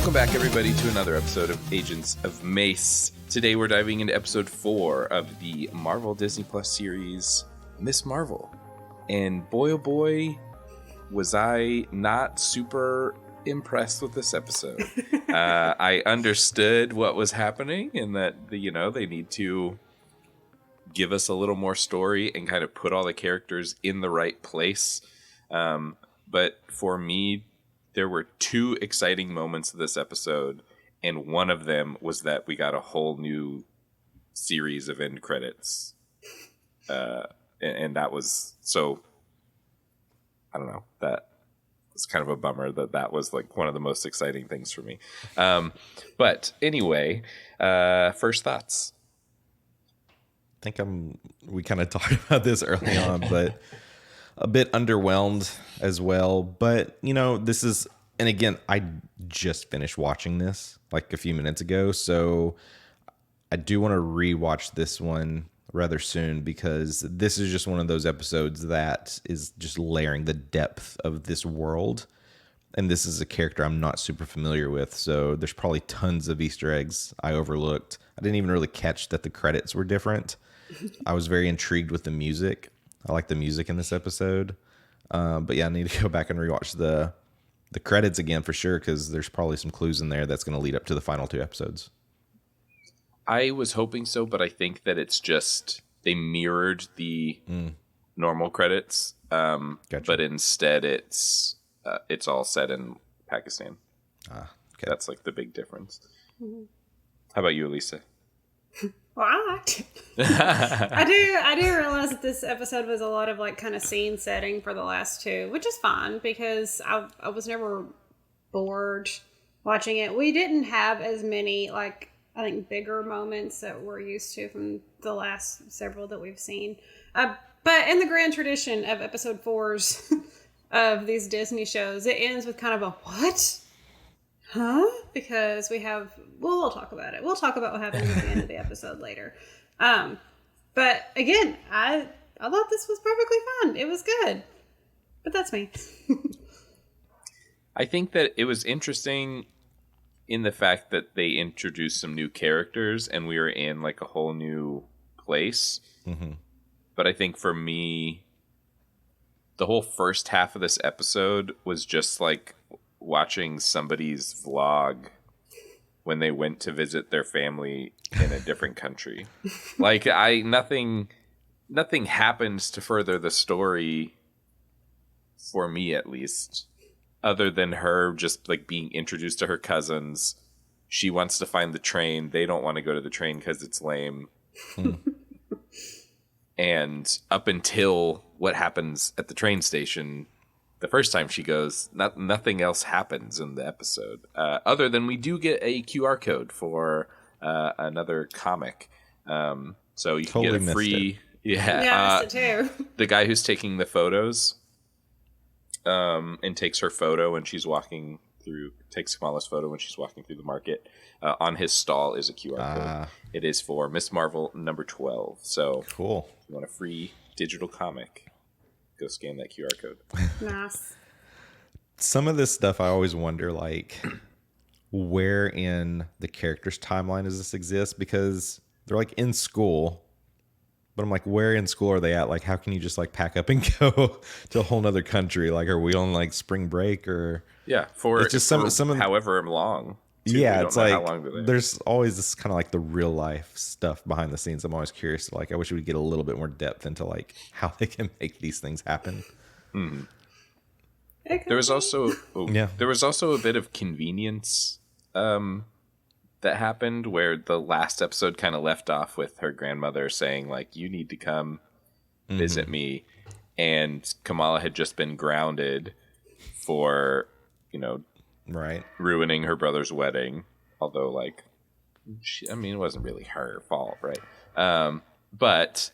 Welcome back, everybody, to another episode of Agents of MACE. Today we're diving into episode 4 of the Marvel Disney Plus series, Miss Marvel. And boy, oh boy, was I not super impressed with this episode. I understood what was happening and that, they need to give us a little more story and kind of put all the characters in the right place. But for me, there were 2 exciting moments of this episode, and one of them was that we got a whole new series of end credits. And that was so, I don't know, that was kind of a bummer that was like one of the most exciting things for me. But anyway, first thoughts. I think we kind of talked about this early on, but a bit underwhelmed as well. But, this is, and again, I just finished watching this like a few minutes ago. So I do want to rewatch this one rather soon because this is just one of those episodes that is just layering the depth of this world. And this is a character I'm not super familiar with. So there's probably tons of Easter eggs I overlooked. I didn't even really catch that the credits were different. I was very intrigued with the music. I like the music in this episode. But yeah, I need to go back and rewatch the credits again for sure, because there's probably some clues in there that's going to lead up to the final 2 episodes. I was hoping so, but I think that it's just they mirrored the normal credits, Gotcha. But instead it's all set in Pakistan. Okay. That's like the big difference. Mm-hmm. How about you, Elisa? What? I do realize that this episode was a lot of like kind of scene setting for the last 2, which is fine because I was never bored watching it. We didn't have as many like I think bigger moments that we're used to from the last several that we've seen. But in the grand tradition of episode 4s of these Disney shows, it ends with kind of a what? Huh? Because we have... Well, we'll talk about it. We'll talk about what happens at the end of the episode later. But again, I thought this was perfectly fun. It was good. But that's me. I think that it was interesting in the fact that they introduced some new characters and we were in like a whole new place. Mm-hmm. But I think for me, the whole first half of this episode was just like watching somebody's vlog when they went to visit their family in a different country. Like nothing happens to further the story for me, at least, other than her just like being introduced to her cousins. She wants to find the train. They don't want to go to the train because it's lame. And up until what happens at the train station, the first time she goes, nothing else happens in the episode, other than we do get a QR code for another comic. So you can get a free... Yeah, I missed it too. The guy who's taking the photos and takes her photo when she's walking through... Takes Kamala's photo when she's walking through the market. On his stall is a QR code. It is for Miss Marvel number 12. So cool. If you want a free digital comic, go scan that QR code. Nice. Some of this stuff I always wonder, like, where in the character's timeline does this exist? Because they're like in school, but I'm like, where in school are they at? Like, how can you just like pack up and go to a whole nother country? Like, are we on like spring break or? Yeah, for it's just some however long. Yeah, it's like there's always this kind of like the real life stuff behind the scenes. I'm always curious. Like, I wish we would get a little bit more depth into like how they can make these things happen. Mm-hmm. There was also there was also a bit of convenience that happened where the last episode kind of left off with her grandmother saying like, "You need to come visit me," and Kamala had just been grounded for right, ruining her brother's wedding, although like it wasn't really her fault, right? But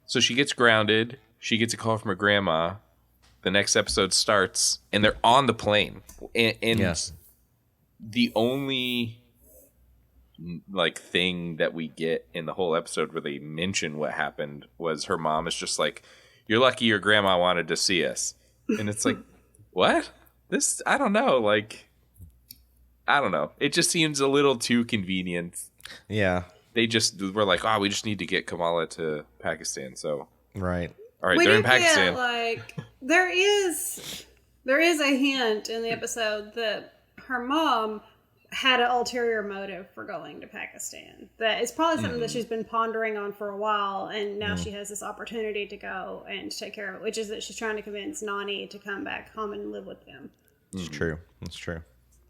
so she gets grounded, she gets a call from her grandma, the next episode starts and they're on the plane, and the only like thing that we get in the whole episode where they mention what happened was her mom is just like, "You're lucky your grandma wanted to see us," and it's like, what? This, I don't know, like, I don't know. It just seems a little too convenient. Yeah. They just were like, oh, we just need to get Kamala to Pakistan. So, Right. all right, We they're do in Pakistan. get, like, there is a hint in the episode that her mom had an ulterior motive for going to Pakistan. That it's probably something that she's been pondering on for a while, and now she has this opportunity to go and take care of it, which is that she's trying to convince Nani to come back home and live with them. It's true. It's true.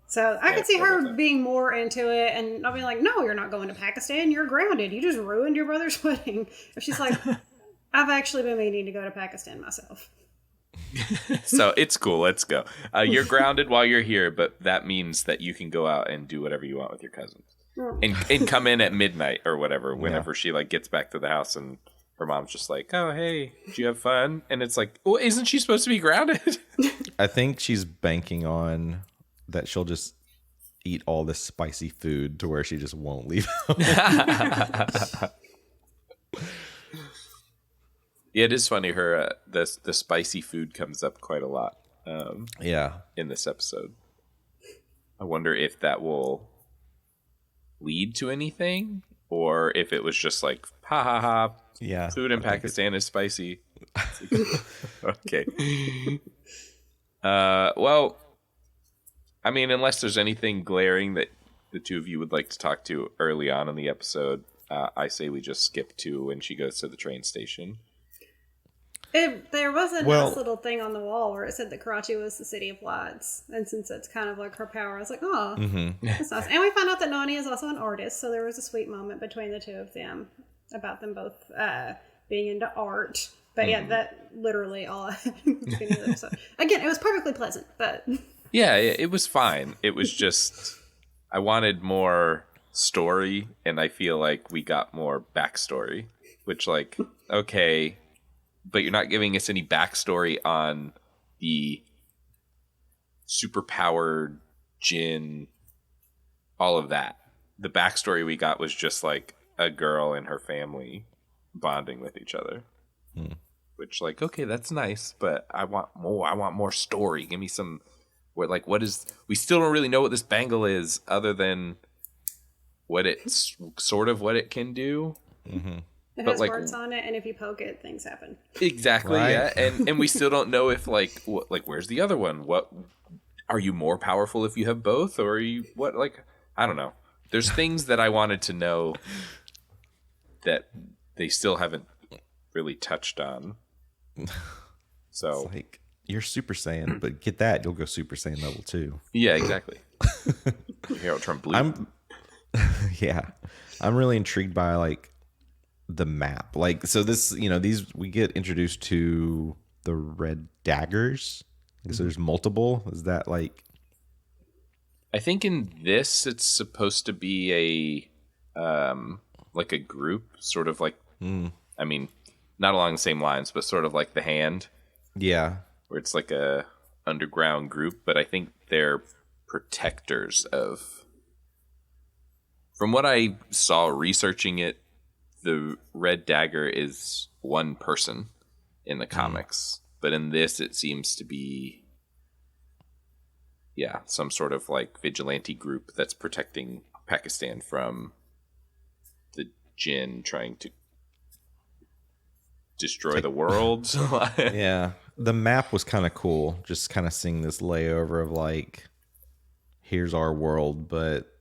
So I could see her that. being more into it and not being like, no, you're not going to Pakistan. You're grounded. You just ruined your brother's wedding. If she's like, I've actually been meaning to go to Pakistan myself. So it's cool. Let's go. You're grounded while you're here, but that means that you can go out and do whatever you want with your cousins, and come in at midnight or whatever. Whenever she like gets back to the house, and her mom's just like, "Oh, hey, did you have fun?" And it's like, "Well, isn't she supposed to be grounded?" I think she's banking on that she'll just eat all this spicy food to where she just won't leave. Yeah, it is funny. Her the spicy food comes up quite a lot. Yeah. In this episode, I wonder if that will lead to anything, or if it was just like, ha ha ha. Yeah. Food in Pakistan is spicy. Okay. Well, I mean, unless there's anything glaring that the two of you would like to talk to early on in the episode, I say we just skip to when she goes to the train station. There was a nice little thing on the wall where it said that Karachi was the city of lights. And since it's kind of like her power, I was like, oh, that's nice. And we found out that Nani is also an artist, so there was a sweet moment between the two of them about them both being into art. But yeah, that literally all I had in the episode. Again, it was perfectly pleasant, but... Yeah, it was fine. It was just, I wanted more story, and I feel like we got more backstory. Which, like, okay... But you're not giving us any backstory on the superpowered Jinn, all of that. The backstory we got was just like a girl and her family bonding with each other. Which, like, okay, that's nice, but I want more. I want more story. Give me some. What is? We still don't really know what this bangle is, other than what it's sort of what it can do. Mm-hmm. It has words on it, and if you poke it, things happen. Exactly, right? Yeah. And we still don't know if, where's the other one? What are you more powerful if you have both? Or are you, I don't know. There's things that I wanted to know that they still haven't really touched on. So, it's like, you're Super Saiyan, but get that, you'll go Super Saiyan level 2. Yeah, exactly. Harold Trump Blue. I'm really intrigued by, like, the map, like, so this, these, we get introduced to the red daggers, so there's multiple. Is that like, I think in this it's supposed to be a like a group, sort of like I mean, not along the same lines, but sort of like the Hand, where it's like a underground group, but I think they're protectors of, from what I saw researching it, the red dagger is one person in the comics, but in this it seems to be, some sort of like vigilante group that's protecting Pakistan from the Jinn trying to destroy the world. The map was kind of cool, just kind of seeing this layover of like, here's our world, but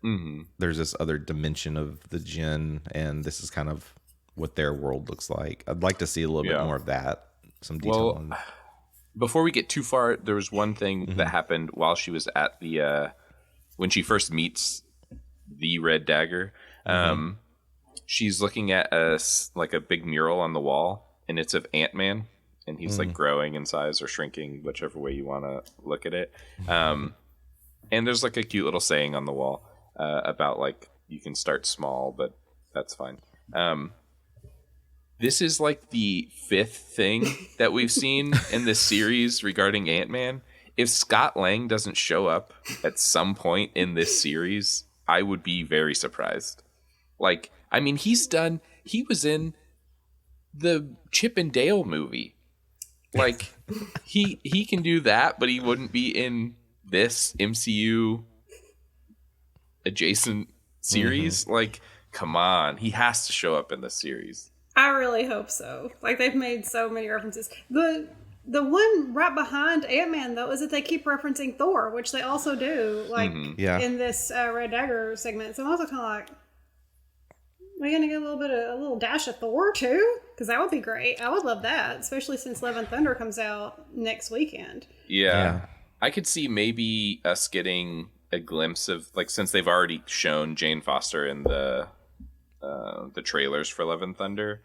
there's this other dimension of the Jinn, and this is kind of what their world looks like. I'd like to see a little bit more of that. Some detail on. Before we get too far, there was one thing that happened while she was at the when she first meets the Red Dagger. She's looking at a big mural on the wall, and it's of Ant-Man, and he's like growing in size or shrinking, whichever way you want to look at it. And there's like a cute little saying on the wall about like, you can start small, but that's fine. This is like the 5th thing that we've seen in this series regarding Ant-Man. If Scott Lang doesn't show up at some point in this series, I would be very surprised. Like, I mean, he was in the Chip and Dale movie. Like, he can do that, but he wouldn't be in this MCU adjacent series. Like, come on, he has to show up in this series. I really hope so. Like, they've made so many references. The one right behind Ant-Man, though, is that they keep referencing Thor, which they also do, like, in this Red Dagger segment. So I'm also kind of like, are you going to get a little dash of Thor, too? Because that would be great. I would love that, especially since Love and Thunder comes out next weekend. Yeah. I could see maybe us getting a glimpse of, like, since they've already shown Jane Foster in the trailers for Love and Thunder,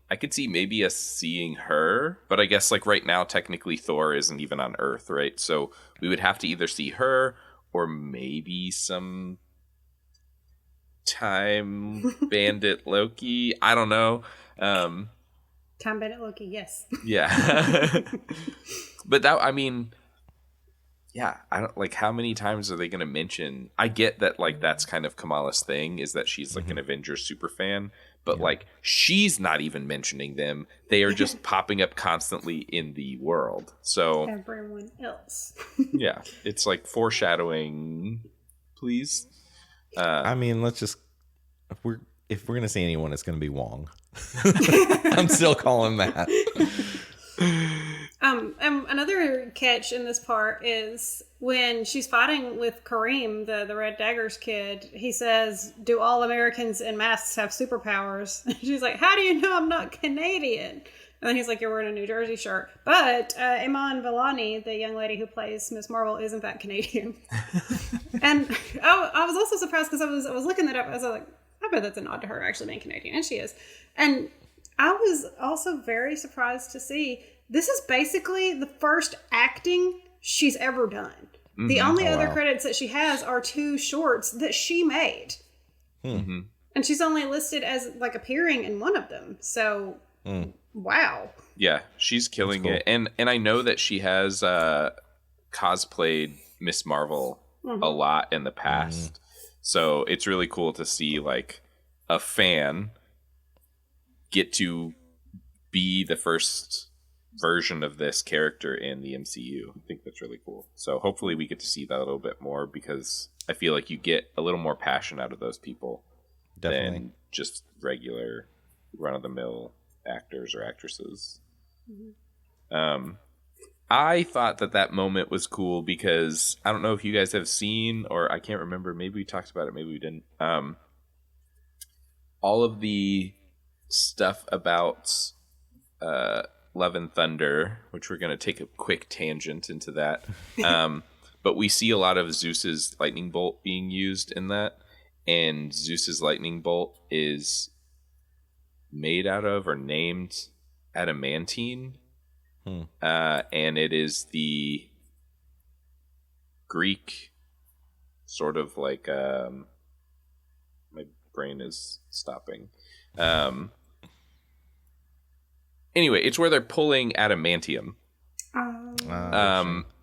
I could see maybe us seeing her, but I guess like right now technically Thor isn't even on Earth, right? So we would have to either see her or maybe some Time Bandit Loki. I don't know. Time Bandit Loki, yes. Yeah. But that, I mean, yeah, I don't like how many times are they going to mention? I get that, like, that's kind of Kamala's thing, is that she's like an Avengers super fan, but like she's not even mentioning them. They are just popping up constantly in the world. So everyone else. Yeah, it's like foreshadowing, please. I mean, let's just if we're gonna see anyone, it's gonna be Wong. I'm still calling that. And another catch in this part is when she's fighting with Kareem, the Red Dagger's kid. He says, "Do all Americans in masks have superpowers?" And she's like, "How do you know I'm not Canadian?" And then he's like, "You're wearing a New Jersey shirt." But Iman Vellani, the young lady who plays Miss Marvel, is in fact Canadian. And I was also surprised because I was looking that up. I was like, I bet that's a nod to her actually being Canadian, and she is. And I was also very surprised to see this is basically the first acting she's ever done. The only other credits that she has are 2 shorts that she made. And she's only listed as like appearing in one of them. So, wow. Yeah, she's killing it. And I know that she has cosplayed Miss Marvel a lot in the past. So it's really cool to see like a fan get to be the first version of this character in the MCU. I think that's really cool. So hopefully we get to see that a little bit more, because I feel like you get a little more passion out of those people than just regular run-of-the-mill actors or actresses. I thought that moment was cool because I don't know if you guys have seen, or I can't remember, maybe we talked about it, maybe we didn't. All of the stuff about Love and Thunder, which we're going to take a quick tangent into that. But we see a lot of Zeus's lightning bolt being used in that. And Zeus's lightning bolt is made out of or named adamantine. And it is the Greek sort of like my brain is stopping. Anyway, it's where they're pulling adamantium.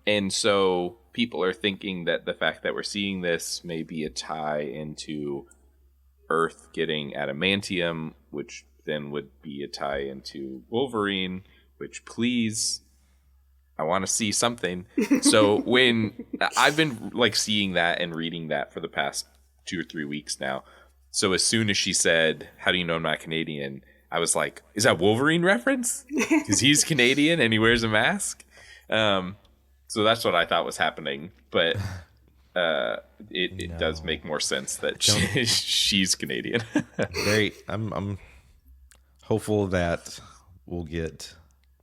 And so people are thinking that the fact that we're seeing this may be a tie into Earth getting adamantium, which then would be a tie into Wolverine, which, please, I want to see something. So when I've been like seeing that and reading that for the past 2 or 3 weeks now. So as soon as she said, "How do you know I'm not Canadian?" I was like, is that Wolverine reference? Because he's Canadian and he wears a mask. So that's what I thought was happening. But it does make more sense that she's Canadian. I'm hopeful that we'll get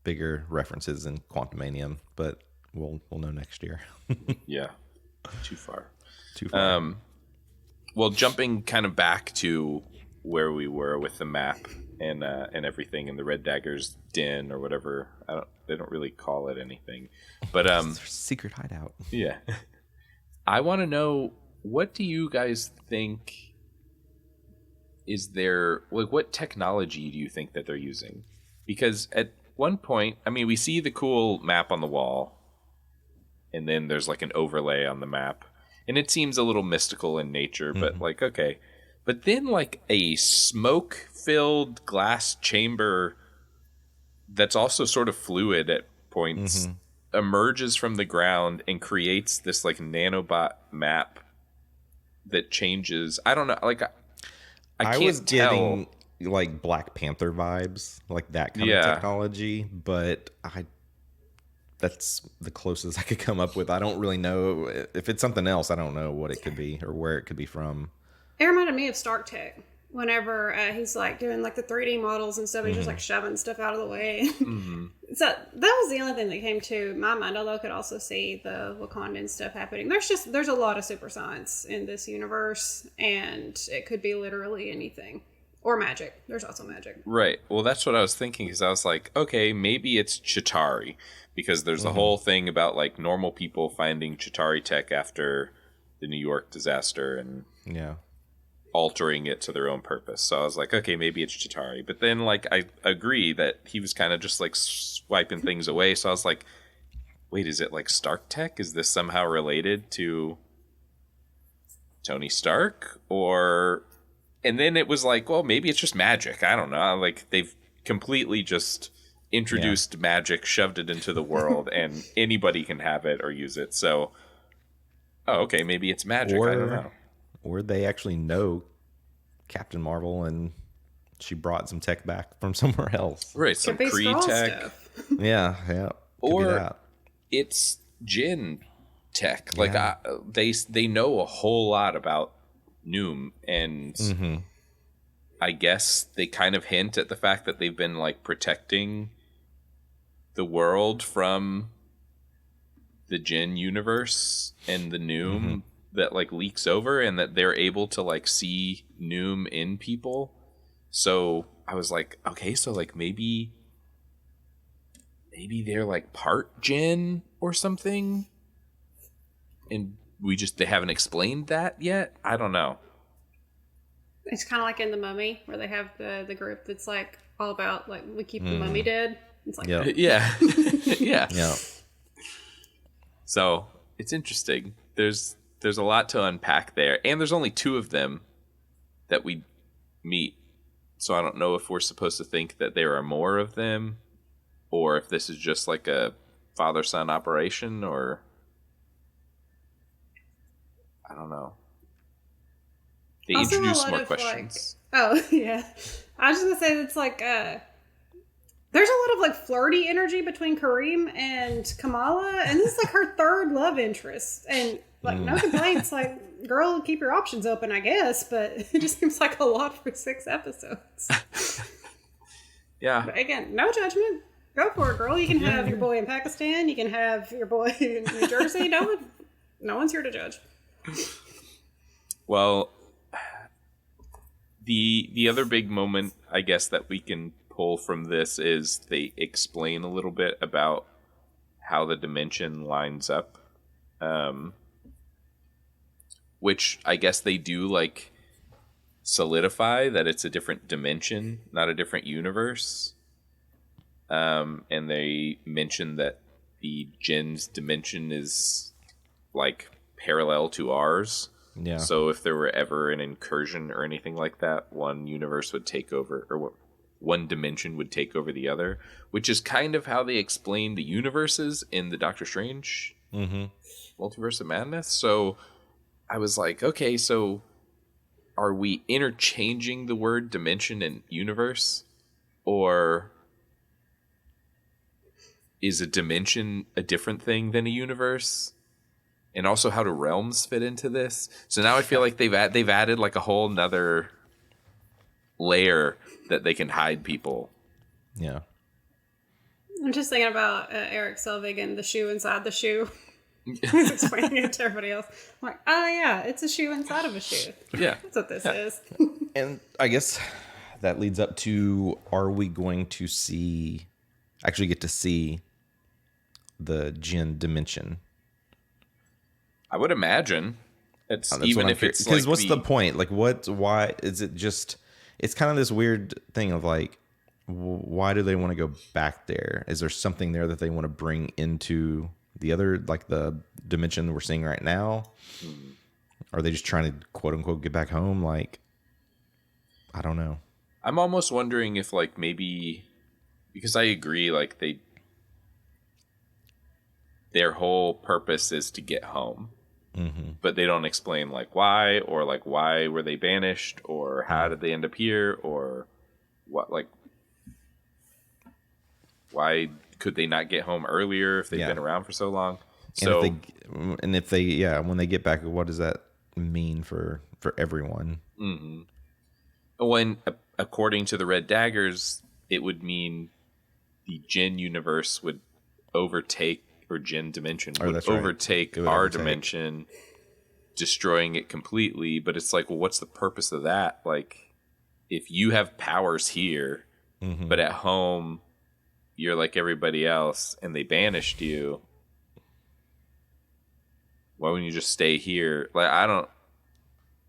bigger references in Quantumanium, but we'll know next year. Yeah, too far. Well, jumping kind of back to where we were with the map and everything in the Red Dagger's den or whatever. They don't really call it anything, but it's their secret hideout. Yeah. I want to know, what do you guys think is there, like, what technology do you think that they're using? Because at one point, I mean, we see the cool map on the wall, and then there's like an overlay on the map, and it seems a little mystical in nature, but like, okay. But then like a smoke-filled glass chamber that's also sort of fluid at points emerges from the ground and creates this like nanobot map that changes. I don't know. Like I can't was tell. getting like Black Panther vibes, like that kind of technology, but that's the closest I could come up with. I don't really know if it's something else. I don't know what it could be or where it could be from. It reminded me of Stark Tech. Whenever he's like doing like the 3D models and stuff, he's just like shoving stuff out of the way. So that was the only thing that came to my mind. Although I could also see the Wakandan stuff happening. There's a lot of super science in this universe, and it could be literally anything or magic. There's also magic. Right. Well, that's what I was thinking, because I was like, okay, maybe it's Chitauri, because there's a whole thing about like normal people finding Chitauri tech after the New York disaster and altering it to their own purpose. So I was like, okay, maybe it's Chitauri. But then, like, I agree that he was kind of just like swiping things away. So I was like, wait, is it like Stark Tech? Is this somehow related to Tony Stark? And then it was like, well, maybe it's just magic. I don't know. Like, they've completely just introduced magic, shoved it into the world, and anybody can have it or use it. So, okay, maybe it's magic. I don't know. Or they actually know Captain Marvel and she brought some tech back from somewhere else. Right, some Kree tech. Yeah. Or it's Jinn tech. Like, they know a whole lot about Noom, and I guess they kind of hint at the fact that they've been like protecting the world from the Jinn universe and the Noom that like leaks over, and that they're able to like see Noom in people. So I was like, okay, so like maybe they're like part Jinn or something, and they haven't explained that yet. I don't know. It's kind of like in The Mummy, where they have the group that's like all about like we keep the mummy dead. It's like yeah. So it's interesting. There's a lot to unpack there, and there's only 2 of them that we meet. So I don't know if we're supposed to think that there are more of them, or if this is just like a father-son operation, or I don't know. They also introduce more questions. Like, yeah. I was just going to say it's like, there's a lot of like flirty energy between Kareem and Kamala, and this is like her 3rd love interest. And like, no complaints, like, girl, keep your options open, I guess, but it just seems like a lot for 6 episodes. Yeah. But again, no judgment. Go for it, girl. You can have your boy in Pakistan. You can have your boy in New Jersey. No one's here to judge. Well, the other big moment, I guess, that we can pull from this is they explain a little bit about how the dimension lines up, which I guess they do like solidify that it's a different dimension, not a different universe. And they mention that the Jinn's dimension is like parallel to ours. Yeah. So if there were ever an incursion or anything like that, one universe would take over, or one dimension would take over the other, which is kind of how they explain the universes in the Doctor Strange Multiverse of Madness. So I was like, okay, so are we interchanging the word dimension and universe? Or is a dimension a different thing than a universe? And also, how do realms fit into this? So now I feel like they've added like a whole nother layer that they can hide people. Yeah. I'm just thinking about Eric Selvig and the shoe inside the shoe. He's explaining it to everybody else. I'm like, oh yeah, it's a shoe inside of a shoe. Yeah. That's what this is. And I guess that leads up to, are we going to actually get to see the Jinn dimension? I would imagine. It's even if it's because like what's the point? Like, why is it just? It's kind of this weird thing of like, why do they want to go back there? Is there something there that they want to bring into the other, like the dimension we're seeing right now? Are they just trying to quote unquote get back home? Like, I don't know. I'm almost wondering if like maybe, because I agree, like their whole purpose is to get home. but they don't explain like why, or like why were they banished, or how did they end up here, or what, like why could they not get home earlier if they've been around for so long. So and if they when they get back, what does that mean for everyone? When according to the Red Daggers, it would mean the Jinn universe would overtake, or Jinn dimension would overtake our dimension, destroying it completely. But it's like, well, what's the purpose of that? Like, if you have powers here, but at home you're like everybody else and they banished you, why wouldn't you just stay here? Like,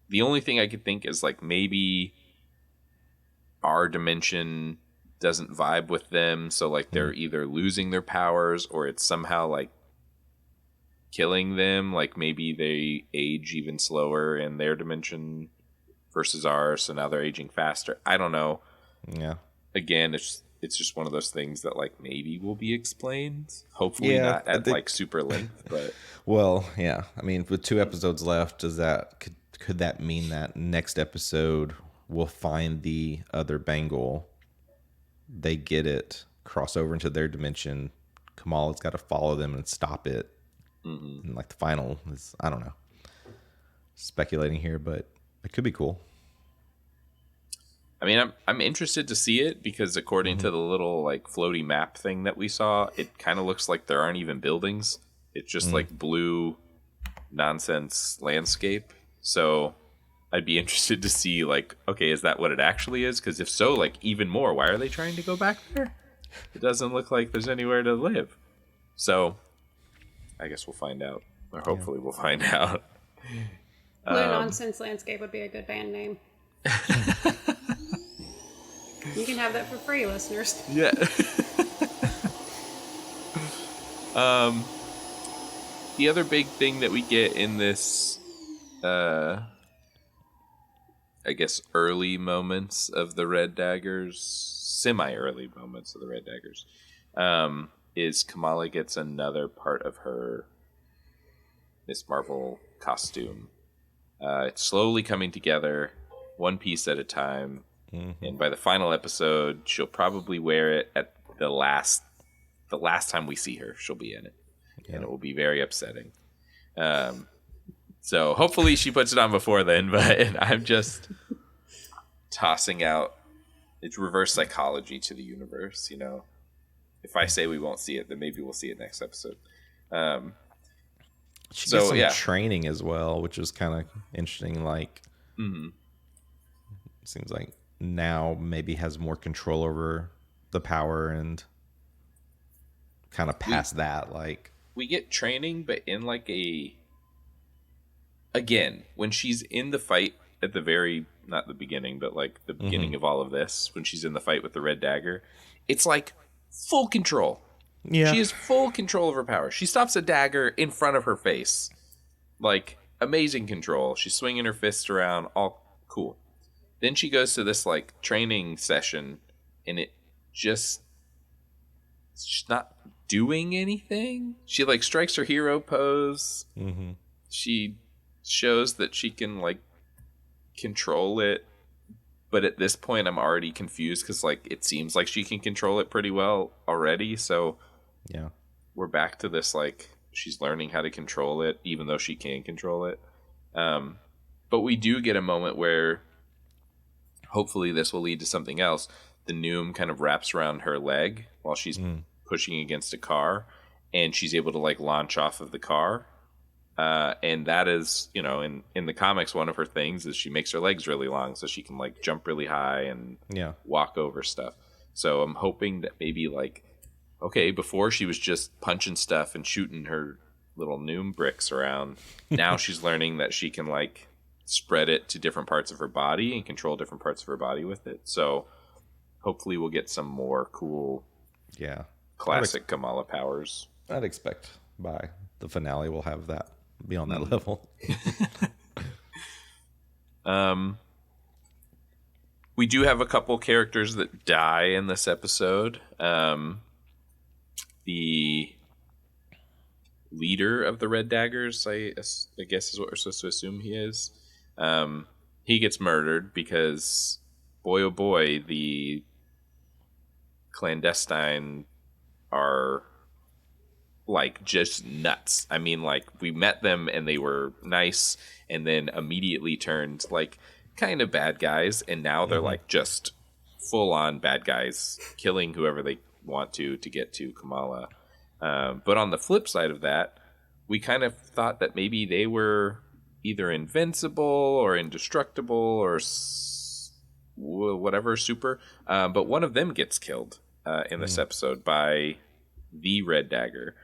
the only thing I could think is like maybe our dimension doesn't vibe with them, so like they're either losing their powers or it's somehow like killing them. Like maybe they age even slower in their dimension versus ours, so now they're aging faster. I don't know. Yeah. Again, it's just one of those things that like maybe will be explained. Hopefully not at like super length, but well, yeah. I mean, with 2 episodes left, could that mean that next episode we'll find the other bangle? They get it, cross over into their dimension. Kamala's got to follow them and stop it. And like the final is, I don't know, speculating here, but it could be cool. I mean, I'm interested to see it because according to the little like floaty map thing that we saw, it kind of looks like there aren't even buildings. It's just like blue nonsense landscape. So I'd be interested to see like, okay, is that what it actually is? Because if so, like even more, why are they trying to go back there? It doesn't look like there's anywhere to live. So I guess we'll find out, or hopefully we'll find out. Blue Nonsense Landscape would be a good band name. You can have that for free, listeners. Yeah. The other big thing that we get in this, I guess, early moments of the Red Daggers, semi-early moments of the Red Daggers, is Kamala gets another part of her Miss Marvel costume. It's slowly coming together, one piece at a time. And by the final episode, she'll probably wear it at the last time we see her. She'll be in it, and it will be very upsetting. So hopefully she puts it on before then. But I'm just tossing out. It's reverse psychology to the universe, you know. If I say we won't see it, then maybe we'll see it next episode. She gets some training as well, which is kind of interesting. Like, it seems like now maybe has more control over the power and kind of past that. Like, we get training, but in like again, when she's in the fight at the very, not the beginning, but like the beginning of all of this, when she's in the fight with the Red Dagger, it's like full control. Yeah. She has full control of her power. She stops a dagger in front of her face. Like, amazing control. She's swinging her fist around, all cool. Then she goes to this, like, training session, and she's not doing anything. She, like, strikes her hero pose. She shows that she can, like, control it. But at this point, I'm already confused because, like, it seems like she can control it pretty well already. So, yeah, we're back to this, like, she's learning how to control it, even though she can control it. But we do get a moment where, hopefully this will lead to something else. The Noom kind of wraps around her leg while she's pushing against a car, and she's able to, like, launch off of the car. And that is, you know, in the comics, one of her things is she makes her legs really long so she can, like, jump really high and walk over stuff. So I'm hoping that maybe, like, okay, before she was just punching stuff and shooting her little Noom bricks around. Now she's learning that she can, like, spread it to different parts of her body and control different parts of her body with it. So hopefully we'll get some more cool, classic Kamala powers. I'd expect by the finale we'll have that. Be on that level. We do have a couple characters that die in this episode. The leader of the Red Daggers, I guess is what we're supposed to assume he is. He gets murdered because, boy oh boy, the clandestine are like just nuts. I mean, like, we met them and they were nice and then immediately turned like kind of bad guys, and now they're like just full on bad guys, killing whoever they want to get to Kamala. But on the flip side of that, we kind of thought that maybe they were either invincible or indestructible or whatever super. But one of them gets killed in this episode by the Red Dagger.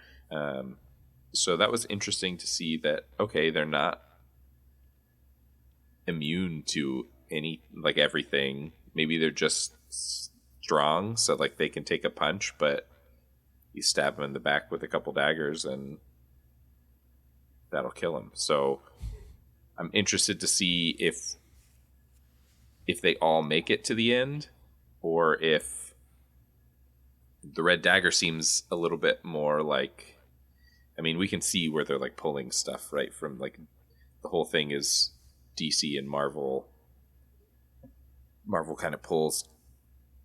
So that was interesting to see that, okay, they're not immune to everything. Maybe they're just strong, so like they can take a punch, but you stab them in the back with a couple daggers and that'll kill them. So I'm interested to see if they all make it to the end, or if the Red Dagger seems a little bit more like, I mean, we can see where they're like pulling stuff right from, like, the whole thing is DC and Marvel kind of pulls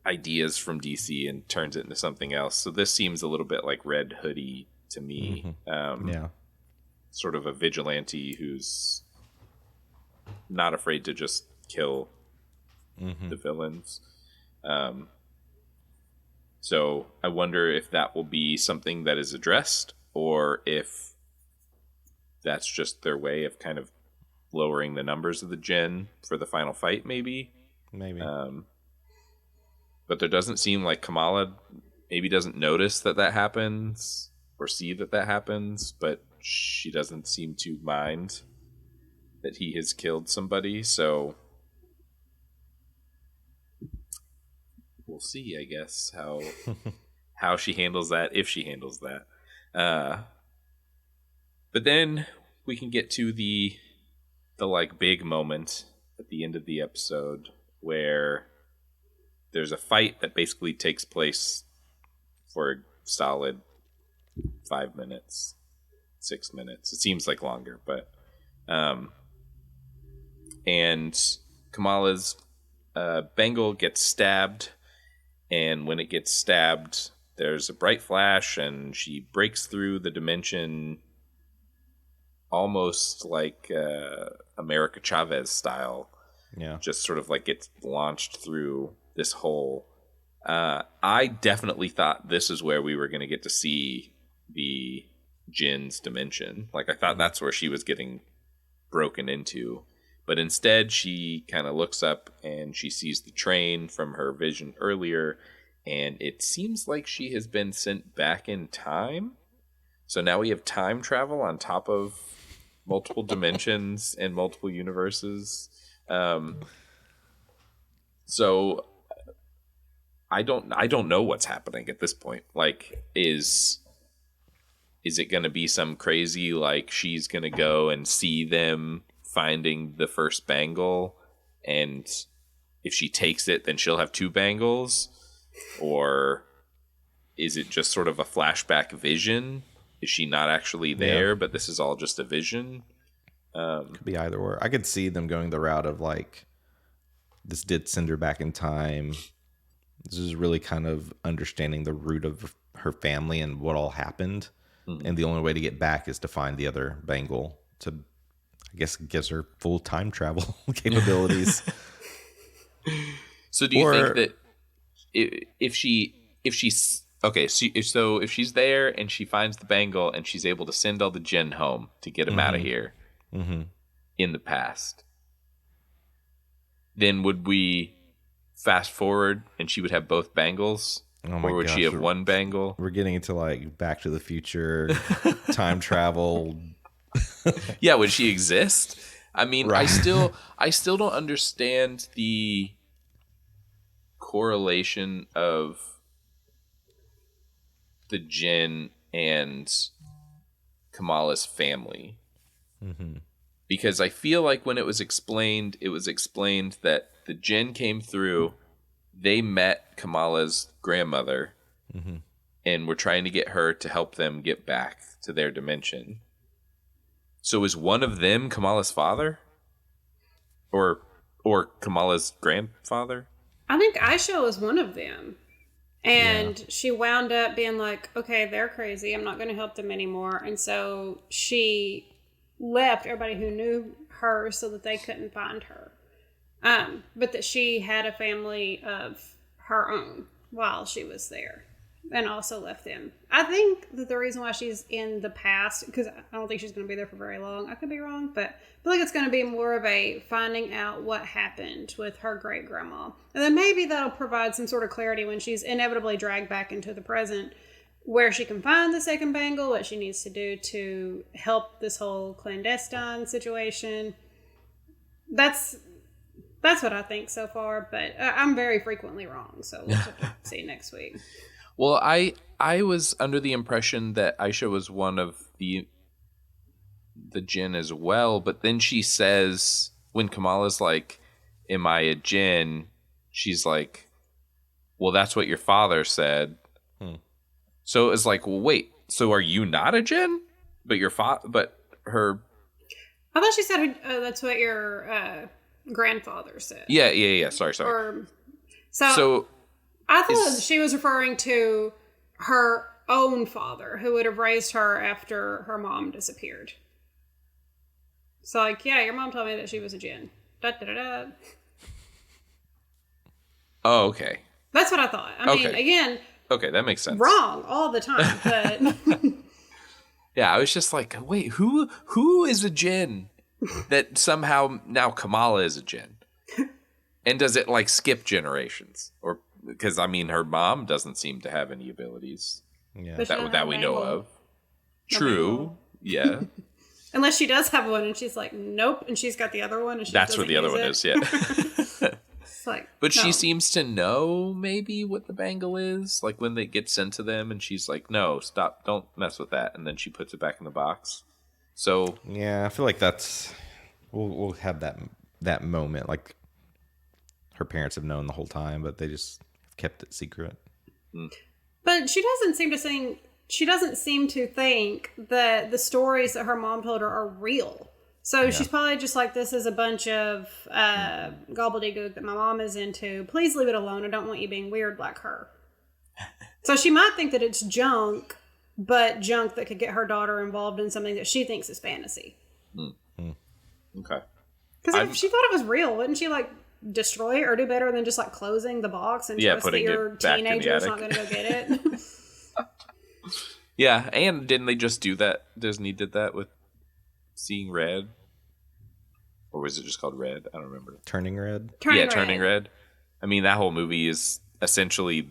ideas from DC and turns it into something else. So this seems a little bit like Red Hoodie to me. Sort of a vigilante who's not afraid to just kill the villains. So I wonder if that will be something that is addressed, or if that's just their way of kind of lowering the numbers of the Jinn for the final fight, maybe. But there doesn't seem like Kamala maybe doesn't notice that happens or see that happens, but she doesn't seem to mind that he has killed somebody. So we'll see, I guess, how she handles that, if she handles that. But then we can get to the like big moment at the end of the episode where there's a fight that basically takes place for a solid 5 minutes, 6 minutes. It seems like longer, but and Kamala's bangle gets stabbed, and when it gets stabbed, there's a bright flash, and she breaks through the dimension almost like America Chavez style. Yeah. Just sort of like gets launched through this hole. I definitely thought this is where we were going to get to see the Jinn's dimension. Like, I thought that's where she was getting broken into. But instead, she kind of looks up and she sees the train from her vision earlier, and it seems like she has been sent back in time. So now we have time travel on top of multiple dimensions and multiple universes. So I don't know what's happening at this point. Like, is it going to be some crazy, like, she's going to go and see them finding the first bangle, and if she takes it, then she'll have 2 bangles? Or is it just sort of a flashback vision? Is she not actually there, but this is all just a vision? Could be either or. I could see them going the route of, like, this did send her back in time. This is really kind of understanding the root of her family and what all happened. And the only way to get back is to find the other bangle to, I guess, gives her full time travel capabilities. So do you think that if she's okay, so if she's there and she finds the bangle and she's able to send all the Jinn home to get them out of here in the past, then would we fast forward and she would have both bangles? Or would she have one bangle? We're getting into, like, Back to the Future, time travel. Yeah, would she exist? I mean, right. I still don't understand the correlation of the Jinn and Kamala's family. Because I feel like when it was explained that the Jinn came through, they met Kamala's grandmother, and we're trying to get her to help them get back to their dimension. So is one of them Kamala's father? Or Kamala's grandfather? I think Aisha was one of them. And she wound up being like, okay, they're crazy. I'm not going to help them anymore. And so she left everybody who knew her so that they couldn't find her. But that she had a family of her own while she was there. And also left them. I think that the reason why she's in the past, because I don't think she's going to be there for very long. I could be wrong, but I feel like it's going to be more of a finding out what happened with her great grandma. And then maybe that'll provide some sort of clarity when she's inevitably dragged back into the present, where she can find the second bangle, what she needs to do to help this whole clandestine situation. That's what I think so far, but I'm very frequently wrong, so we'll have to see next week. Well, I was under the impression that Aisha was one of the jinn as well, but then she says, when Kamala's like, am I a jinn? She's like, well, that's what your father said. So it's like, well, wait, so are you not a jinn? But but her... I thought she said that's what your grandfather said. Yeah. Sorry. So I thought she was referring to her own father, who would have raised her after her mom disappeared. So, like, yeah, your mom told me that she was a jinn. Da-da-da-da. Oh, okay. That's what I thought. I mean, again... Okay, that makes sense. Wrong all the time, but... Yeah, I was just like, wait, who is a jinn that somehow now Kamala is a jinn? And does it, like, skip generations? Or... Because, I mean, her mom doesn't seem to have any abilities that we know of. True. Yeah. Unless she does have one and she's like, nope. And she's got the other one. And that's what the other one is, yeah. It's like, but she seems to know maybe what the bangle is. Like when it gets sent to them and she's like, no, stop. Don't mess with that. And then she puts it back in the box. So. Yeah, I feel like we'll have that moment. Like her parents have known the whole time, but they just kept it secret. But she doesn't seem to think that the stories that her mom told her are real. So she's probably just like, this is a bunch of gobbledygook that my mom is into. Please leave it alone. I don't want you being weird like her. So she might think that it's junk, but junk that could get her daughter involved in something that she thinks is fantasy. Okay. Because if she thought it was real, wouldn't she like destroy it or do better than just like closing the box and trust that your teenager's not going to go get it? Yeah, and didn't they just do that? Disney did that with Seeing Red? Or was it just called Red? I don't remember. Turning Red? Turning Red. I mean, that whole movie is essentially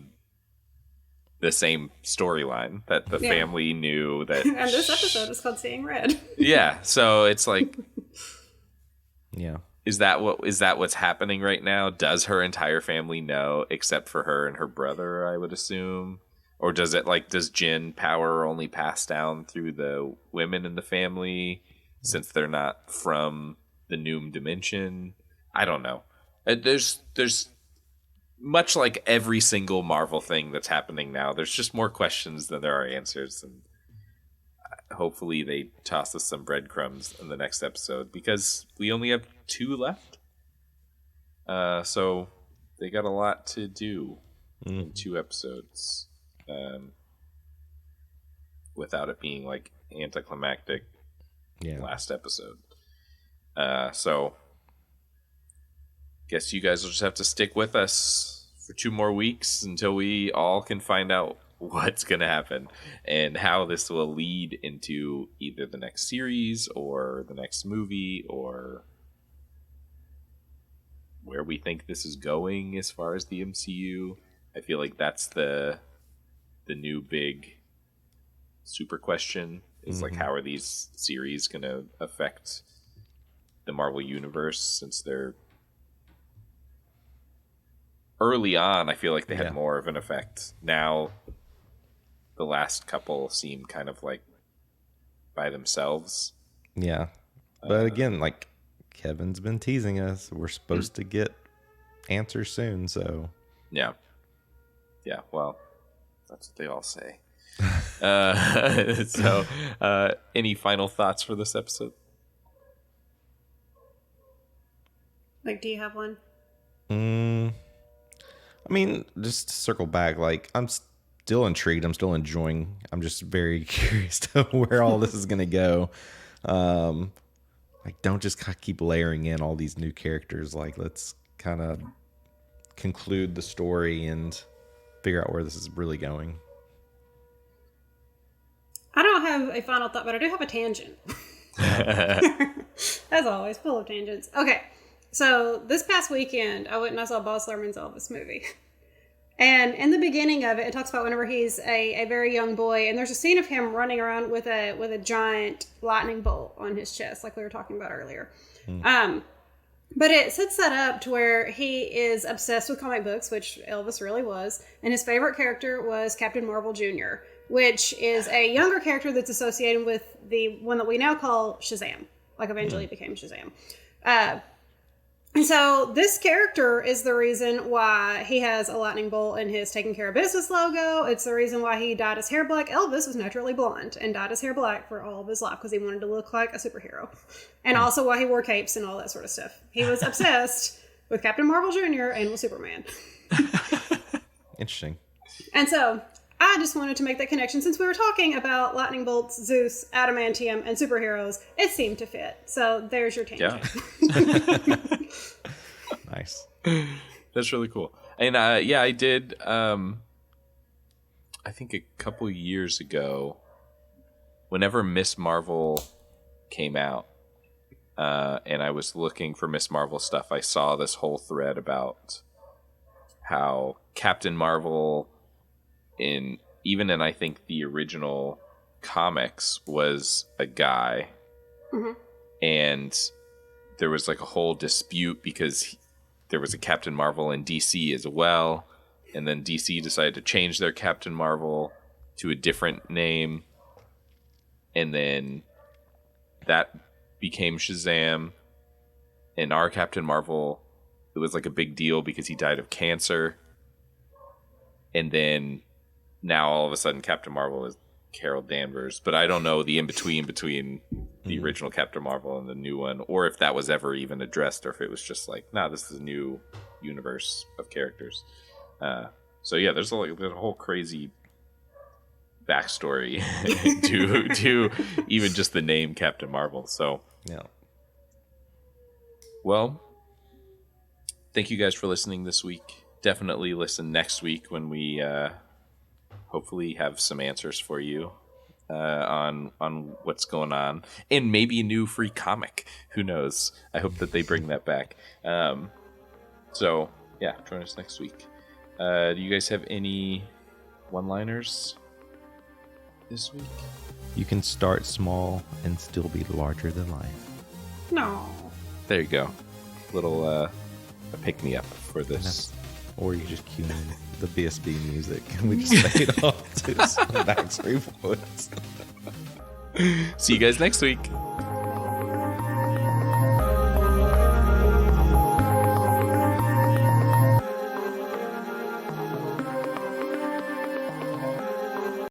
the same storyline that the family knew that... And this episode is called Seeing Red. Yeah, so it's like... Yeah. Is that what's happening right now? Does her entire family know, except for her and her brother, I would assume? Or does Jinn power only pass down through the women in the family since they're not from the Noom dimension? I don't know. There's much like every single Marvel thing that's happening now, there's just more questions than there are answers. And hopefully they toss us some breadcrumbs in the next episode because we only have 2 left. So they got a lot to do in 2 episodes. Without it being like anticlimactic last episode. So guess you guys will just have to stick with us for 2 more weeks until we all can find out what's going to happen and how this will lead into either the next series or the next movie or where we think this is going as far as the MCU. I feel like that's the new big super question is like, how are these series going to affect the Marvel Universe since they're early on? I feel like they had more of an effect. Now the last couple seem kind of like by themselves. Yeah. But again, like Kevin's been teasing us, we're supposed to get answers soon, so yeah, well, That's what they all say. Any final thoughts for this episode? Like, do you have one? I mean, just to circle back, like, I'm still intrigued. I'm still enjoying. I'm just very curious to where all this is going to go. Like, don't just keep layering in all these new characters. Like, let's kind of conclude the story and figure out where this is really going. I don't have a final thought, but I do have a tangent. As always, full of tangents. Okay, so this past weekend, I went and I saw Baz Luhrmann's Elvis movie. And in the beginning of it, it talks about whenever he's a very young boy, and there's a scene of him running around with a giant lightning bolt on his chest, like we were talking about earlier. But it sets that up to where he is obsessed with comic books, which Elvis really was, and his favorite character was Captain Marvel Jr., which is a younger character that's associated with the one that we now call Shazam, like eventually became Shazam. And so this character is the reason why he has a lightning bolt in his Taking Care of Business logo. It's the reason why he dyed his hair black. Elvis was naturally blonde and dyed his hair black for all of his life because he wanted to look like a superhero. And also why he wore capes and all that sort of stuff. He was obsessed with Captain Marvel Jr. and with Superman. Interesting. And so I just wanted to make that connection. Since we were talking about lightning bolts, Zeus, adamantium, and superheroes, it seemed to fit. So there's your tangent. Yeah. Nice. That's really cool. And I did. I think a couple years ago, whenever Miss Marvel came out, and I was looking for Miss Marvel stuff, I saw this whole thread about how Captain Marvel, even in I think the original comics, was a guy, and there was like a whole dispute because there was a Captain Marvel in DC as well, and then DC decided to change their Captain Marvel to a different name, and then that became Shazam. And our Captain Marvel, it was like a big deal because he died of cancer, and then now all of a sudden Captain Marvel is Carol Danvers, but I don't know the in-between between the original Captain Marvel and the new one, or if that was ever even addressed, or if it was just like, nah, this is a new universe of characters. So yeah, there's a whole crazy backstory to even just the name Captain Marvel. So yeah. Well, thank you guys for listening this week. Definitely listen next week when we hopefully have some answers for you on what's going on, and maybe a new free comic. Who knows? I hope that they bring that back. So yeah, join us next week. Do you guys have any one-liners this week? You can start small and still be larger than life. No. There you go. Little a pick-me-up for this. Or you just cue in the BSB music and we just fade off to some Backstreet Boys. See you guys next week.